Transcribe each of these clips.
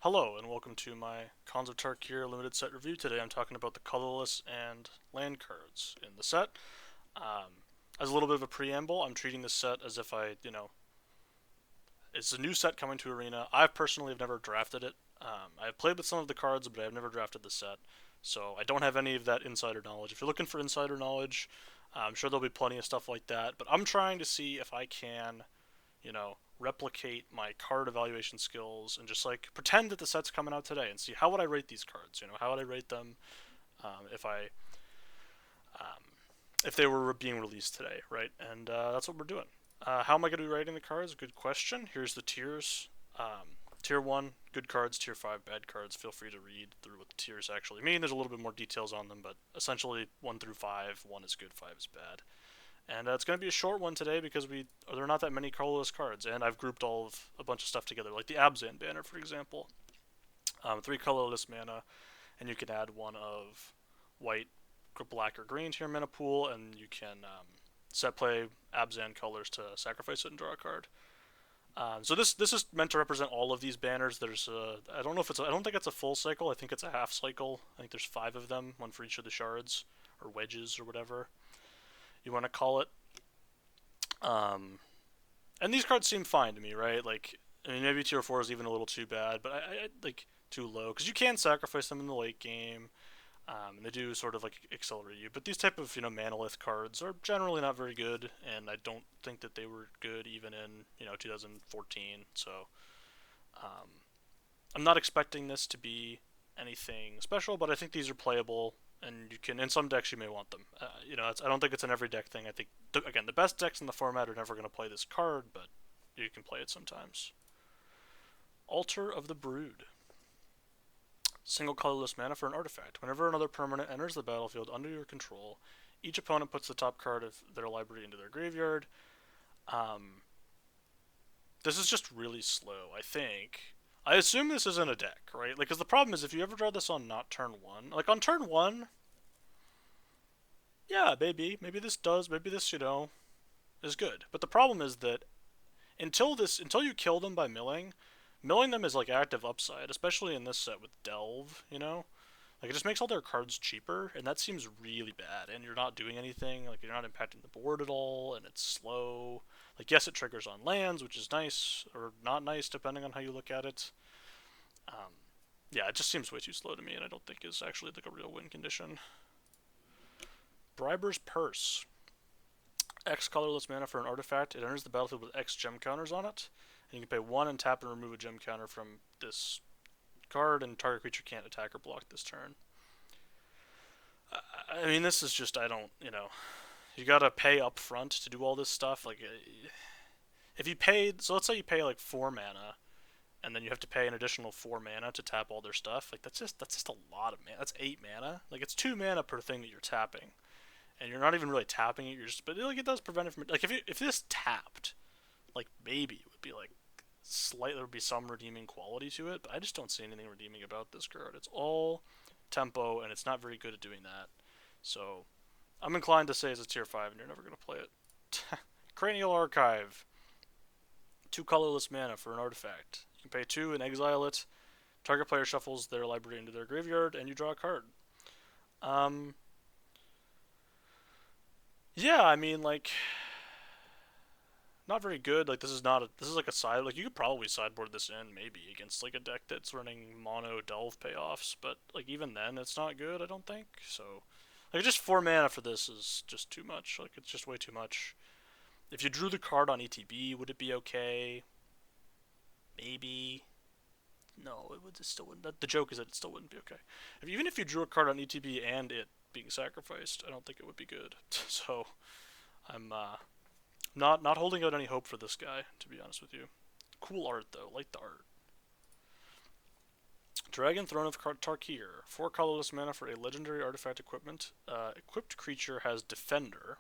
Hello and welcome to my Khans of Tarkir limited set review. Today I'm talking about the colorless and land cards in the set. As a little bit of a preamble, I'm treating this set as if it's a new set coming to Arena. I personally have never drafted it. I've played with some of the cards, but I've never drafted the set, so I don't have any of that insider knowledge. If you're looking for insider knowledge, I'm sure there'll be plenty of stuff like that, but I'm trying to see if I can replicate my card evaluation skills and just like pretend that the set's coming out today and see how would I rate these cards. How would I rate them if I um, if they were being released today, right? And that's what we're doing. How am I going to be rating the cards? Good question. Here's the tiers. Tier 1, good cards. Tier 5, bad cards. Feel free to read through what the tiers actually mean. There's a little bit more details on them, but essentially 1 through 5, 1 is good, 5 is bad. And it's going to be a short one today because there are not that many colorless cards, and I've grouped a bunch of stuff together, like the Abzan banner, for example. 3 colorless mana, and you can add 1 of white, black, or green to your mana pool, and you can set play Abzan colors to sacrifice it and draw a card. So this is meant to represent all of these banners. I don't know if I don't think it's a full cycle. I think it's a half cycle. I think there's 5 of them, 1 for each of the shards or wedges or whatever you want to call it. And these cards seem fine to me, right? Like, I mean, maybe tier 4 is even a little too bad, but I like too low because you can sacrifice them in the late game, and they do sort of like accelerate you. But these type of manolith cards are generally not very good, and I don't think that they were good even in 2014. So um, I'm not expecting this to be anything special, but I think these are playable, and you can in some decks you may want them. I don't think it's an every deck thing. I think again the best decks in the format are never going to play this card, but you can play it sometimes. Altar of the Brood. Single colorless mana for an artifact. Whenever another permanent enters the battlefield under your control, each opponent puts the top card of their library into their graveyard. Um, this is just really slow, I think. I assume this isn't a deck, right? Like, because the problem is if you ever draw this on not turn 1, like on turn 1, yeah, maybe this is good. But the problem is that until you kill them by milling them is like active upside, especially in this set with Delve. Like it just makes all their cards cheaper, and that seems really bad. And you're not doing anything, like you're not impacting the board at all, and it's slow. Like yes, it triggers on lands, which is nice or not nice depending on how you look at it. Um, yeah, it just seems way too slow to me, and I don't think is actually like a real win condition. Briber's Purse. X colorless mana for an artifact. It enters the battlefield with X gem counters on it. And you can pay 1 and tap and remove a gem counter from this card, and target creature can't attack or block this turn. I mean, this is just, I don't, you gotta pay up front to do all this stuff. Like, if you paid, so let's say you pay like 4 mana, and then you have to pay an additional 4 mana to tap all their stuff. Like, that's just a lot of mana. That's 8 mana. Like, it's 2 mana per thing that you're tapping. And you're not even really tapping it, but like, it does prevent it from, like, if this tapped, like, maybe it would be like, there would be some redeeming quality to it, but I just don't see anything redeeming about this card. It's all tempo, and it's not very good at doing that. So I'm inclined to say it's a tier 5, and you're never going to play it. Cranial Archive. 2 colorless mana for an artifact. You can pay 2 and exile it. Target player shuffles their library into their graveyard, and you draw a card. Yeah, I mean, like, not very good. Like this is like a side. Like you could probably sideboard this in maybe against like a deck that's running mono delve payoffs, but like even then it's not good. I don't think so. Like just 4 mana for this is just too much. Like it's just way too much. If you drew the card on ETB, would it be okay? Maybe. No, it would. It still wouldn't. The joke is that it still wouldn't be okay. Even if you drew a card on ETB and it being sacrificed, I don't think it would be good. So I'm not holding out any hope for this guy, to be honest with you. Cool art though, like the art. Dragon Throne of Tarkir. 4 colorless mana for a legendary artifact equipment. Equipped creature has Defender,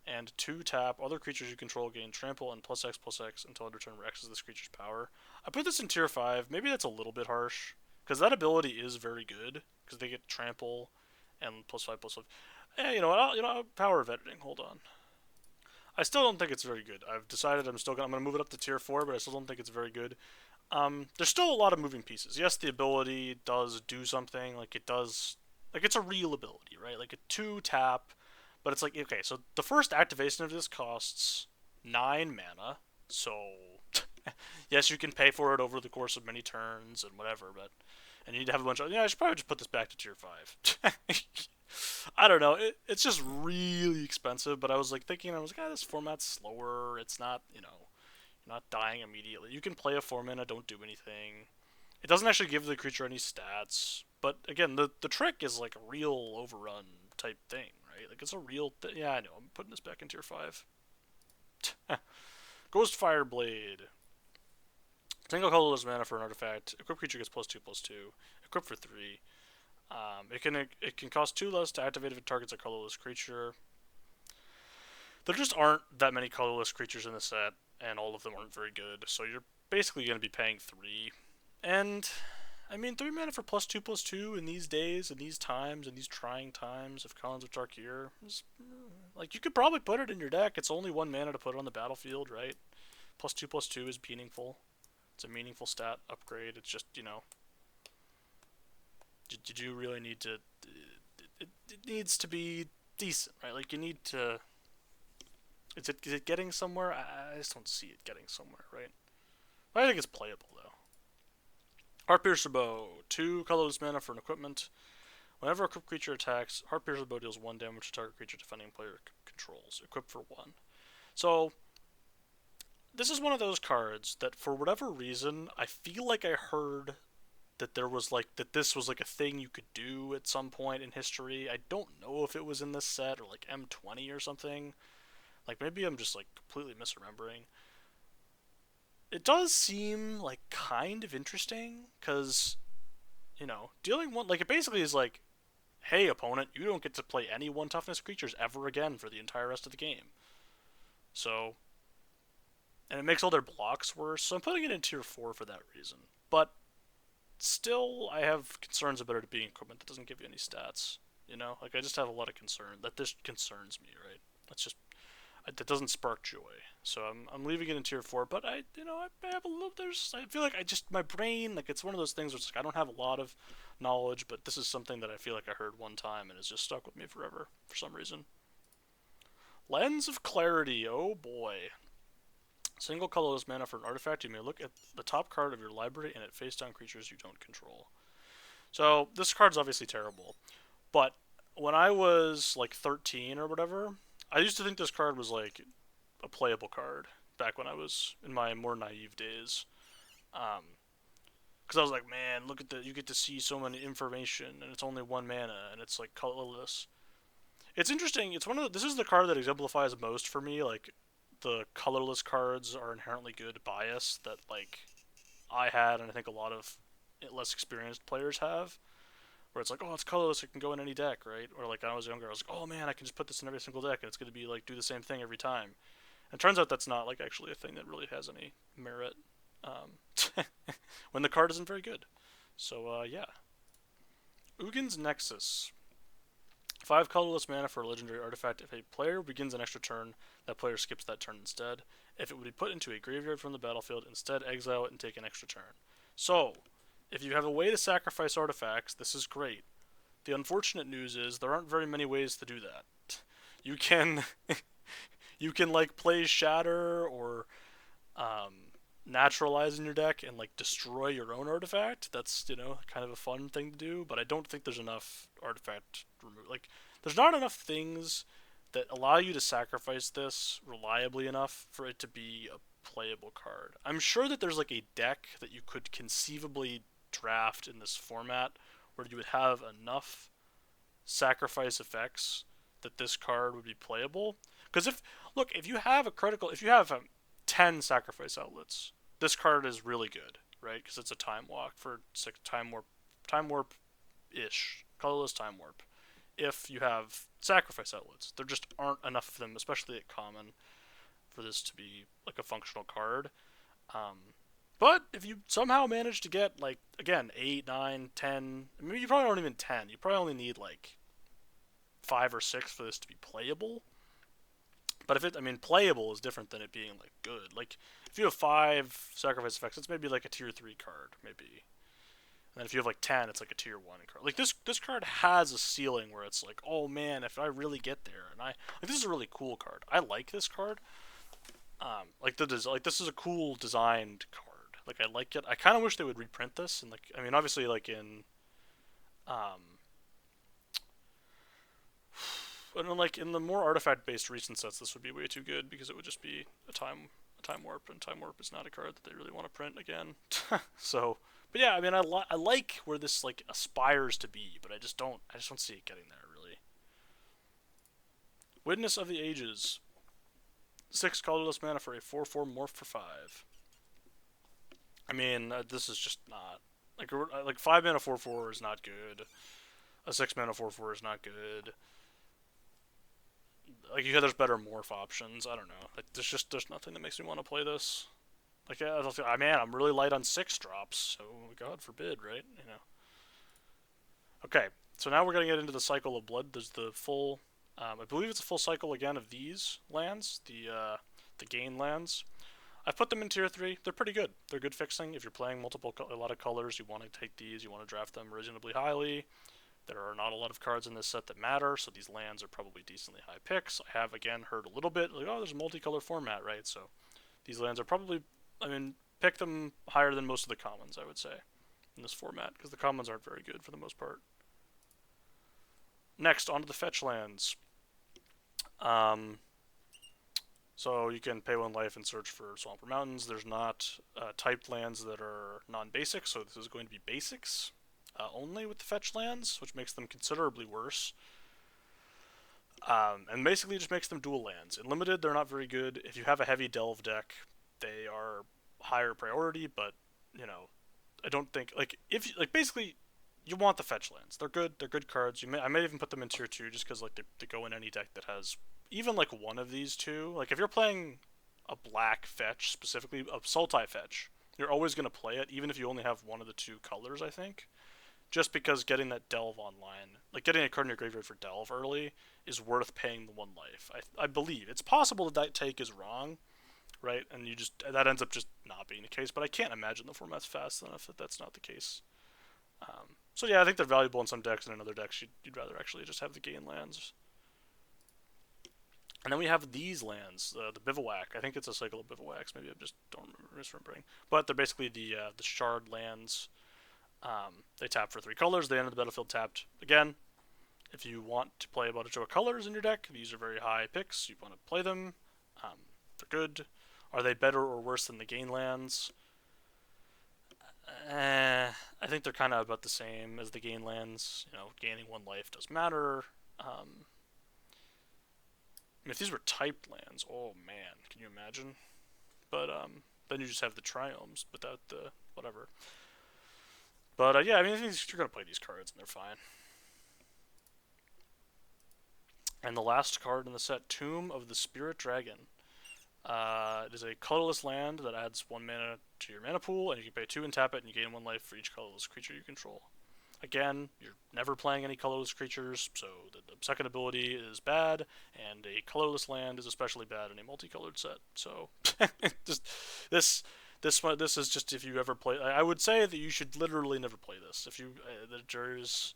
and 2 tap. Other creatures you control gain trample and +X/+X until end of turn where X is this creature's power. I put this in tier 5. Maybe that's a little bit harsh, because that ability is very good, because they get trample and +5/+5. You know what? Power of editing. Hold on. I still don't think it's very good. I've decided I'm gonna move it up to tier 4, but I still don't think it's very good. There's still a lot of moving pieces. Yes, the ability does do something. Like it does, like it's a real ability, right? Like a 2 tap, but it's like okay. So the first activation of this costs 9 mana. So yes, you can pay for it over the course of many turns and whatever, but and you need to have a bunch of. Yeah, I should probably just put this back to tier 5. I don't know. It's just really expensive, but I was like thinking, I was like, this format's slower. It's not, you're not dying immediately. You can play a 4 mana, don't do anything. It doesn't actually give the creature any stats. But again, the trick is like a real overrun type thing, right? Like it's a real yeah, I know. I'm putting this back into tier 5. Ghost Fireblade. Single colorless mana for an artifact. Equipped creature gets +2/+2. Equipped for 3. It can cost 2 less to activate if it targets a colorless creature. There just aren't that many colorless creatures in the set, and all of them aren't very good. So you're basically going to be paying 3. And I mean, 3 mana for +2/+2 in these days, in these times, in these trying times of Khans of Tarkir is, like, you could probably put it in your deck. It's only 1 mana to put it on the battlefield, right? +2/+2 is meaningful. It's a meaningful stat upgrade. It's just, did you really need to? It needs to be decent, right? Like you need to. Is it getting somewhere? I just don't see it getting somewhere, right? But I think it's playable though. Heart Piercer Bow, 2 colorless mana for an equipment. Whenever a equipped creature attacks, Heart Piercer Bow deals 1 damage to target creature defending player controls. Equipped for 1. So this is one of those cards that, for whatever reason, I feel like I heard that this was like a thing you could do at some point in history. I don't know if it was in this set or like M20 or something. Like maybe I'm just like completely misremembering. It does seem like kind of interesting because dealing one, like, it basically is like, hey opponent, you don't get to play any 1 toughness creatures ever again for the entire rest of the game. So, and it makes all their blocks worse. So I'm putting it in tier 4 for that reason. But still, I have concerns about it being equipment that doesn't give you any stats. Like I just have a lot of concern that this concerns me, right? That's just that doesn't spark joy. So I'm leaving it in tier 4. But I have a little. I feel like my brain, like, it's one of those things where it's like I don't have a lot of knowledge, but this is something that I feel like I heard one time and has just stuck with me forever for some reason. Lens of Clarity. Oh boy. Single colorless mana for an artifact. You may look at the top card of your library and at face down creatures you don't control. So this card's obviously terrible, but when I was like 13 or whatever, I used to think this card was like a playable card back when I was in my more naive days. Because I was like, man, look at you get to see so much information, and it's only 1 mana, and it's like colorless. It's interesting. This is the card that exemplifies most for me. Like, the colorless cards are inherently good bias that, like, I had, and I think a lot of less experienced players have. Where it's like, oh, it's colorless, it can go in any deck, right? Or like, when I was younger, I was like, oh man, I can just put this in every single deck, and it's going to be like do the same thing every time. And it turns out that's not like actually a thing that really has any merit when the card isn't very good. So yeah, Ugin's Nexus. 5 colorless mana for a legendary artifact. If a player begins an extra turn, that player skips that turn instead. If it would be put into a graveyard from the battlefield, instead exile it and take an extra turn. So, if you have a way to sacrifice artifacts, this is great. The unfortunate news is there aren't very many ways to do that. You can like play Shatter or Naturalize in your deck and like destroy your own artifact. That's kind of a fun thing to do, but I don't think there's enough artifact remove. Like, there's not enough things that allow you to sacrifice this reliably enough for it to be a playable card. I'm sure that there's like a deck that you could conceivably draft in this format where you would have enough sacrifice effects that this card would be playable. Because if you have 10 sacrifice outlets, this card is really good, right? Because it's a time walk for time warp ish, colorless time warp. If you have sacrifice outlets, there just aren't enough of them, especially at common, for this to be like a functional card. But if you somehow manage to get, like, again, 8, 9, 10, maybe you probably aren't even 10. You probably only need like 5 or 6 for this to be playable. But if it, I mean, playable is different than it being like good. Like if you have 5 sacrifice effects, it's maybe like a tier 3 card, maybe. And then if you have like 10, it's like a tier 1 card. Like this card has a ceiling where it's like, oh man, if I really get there, and like this is a really cool card. I like this card. Like this is a cool designed card. Like I like it. I kind of wish they would reprint this, and like I mean, obviously like in um, and then, like in the more artifact based recent sets, this would be way too good because it would just be a time warp, and time warp is not a card that they really want to print again. So, but yeah, I mean, I like where this like aspires to be, but I just don't see it getting there really. Witness of the Ages, 6 colorless mana for a 4/4 morph for 5. I mean, this is just not like 5 mana 4/4 is not good. A 6 mana 4/4 is not good. Like you said, there's better morph options. I don't know. Like there's nothing that makes me want to play this. Like man, I'm really light on 6 drops, so God forbid, right? You know. Okay, so now we're gonna get into the cycle of blood. There's the full, I believe it's a full cycle again of these lands, the gain lands. I've put them in tier 3. They're pretty good. They're good fixing. If you're playing a lot of colors, you want to take these. You want to draft them reasonably highly. There are not a lot of cards in this set that matter, so these lands are probably decently high picks. I have, again, heard a little bit, like, oh, there's a multicolor format, right? So these lands are probably, I mean, pick them higher than most of the commons, I would say, in this format, because the commons aren't very good for the most part. Next, onto the fetch lands. So you can pay 1 life and search for Swamp or Mountains. There's not typed lands that are non-basic, so this is going to be basics only with the fetch lands, which makes them considerably worse. And basically just makes them dual lands. In limited, they're not very good. If you have a heavy delve deck, they are higher priority, but you know, I don't think basically you want the fetch lands. They're good. They're good cards. I may even put them in tier 2 just because like they go in any deck that has even like one of these two. Like if you're playing a black fetch, specifically a Sultai fetch, you're always going to play it even if you only have one of the 2 colors, I think. Just because getting that delve online, like getting a card in your graveyard for delve early, is worth paying the 1 life. I believe. It's possible that take is wrong, right? And that ends up just not being the case, but I can't imagine the format's fast enough that that's not the case. So yeah, I think they're valuable in some decks, and in other decks you'd rather actually just have the gain lands. And then we have these lands, the Bivouac. I think it's a cycle of Bivouacs. Maybe I just don't remember misremembering. But they're basically the shard lands. They tap for 3 colors. They enter the battlefield tapped. Again, if you want to play a bunch of colors in your deck, these are very high picks. You want to play them. They're good. Are they better or worse than the gain lands? I think they're kind of about the same as the gain lands. You know, gaining 1 life does matter. I mean, if these were typed lands, oh man, can you imagine? But then you just have the triomes without the whatever. But yeah, I mean, I think you're gonna play these cards and they're fine. And the last card in the set, Tomb of the Spirit Dragon. It is a colorless land that adds 1 mana to your mana pool, and you can pay 2 and tap it, and you gain 1 life for each colorless creature you control. Again, you're never playing any colorless creatures, so the second ability is bad, and a colorless land is especially bad in a multicolored set. So, just this is just if you ever play. I would say that you should literally never play this. If you there's,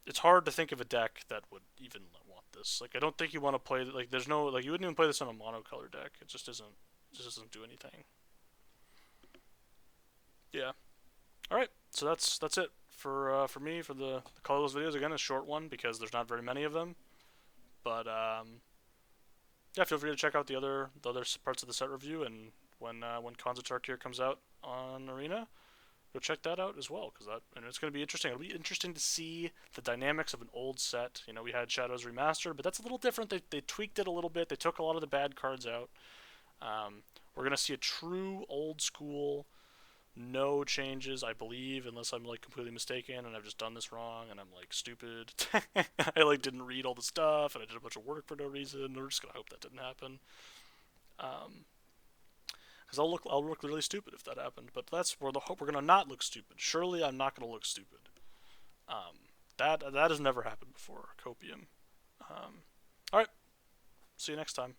it's hard to think of a deck that would even want this. Like I don't think you want to play there's no you wouldn't even play this on a monocolor deck. It just doesn't do anything. Yeah. All right, so that's it for me for the colorless videos. Again, a short one because there's not very many of them. But yeah, feel free to check out the other parts of the set review, and when Khans of Tarkir comes out on Arena, go check that out as well because it's going to be interesting. It'll be interesting to see the dynamics of an old set. You know, we had Shadows Remastered, but that's a little different. They tweaked it a little bit. They took a lot of the bad cards out. We're going to see a true old school. No changes, I believe, unless I'm like completely mistaken and I've just done this wrong and I'm like stupid. I like didn't read all the stuff and I did a bunch of work for no reason. We're just gonna hope that didn't happen. Because I'll look really stupid if that happened. But that's where the hope we're gonna not look stupid. Surely I'm not gonna look stupid. That has never happened before. Copium. All right. See you next time.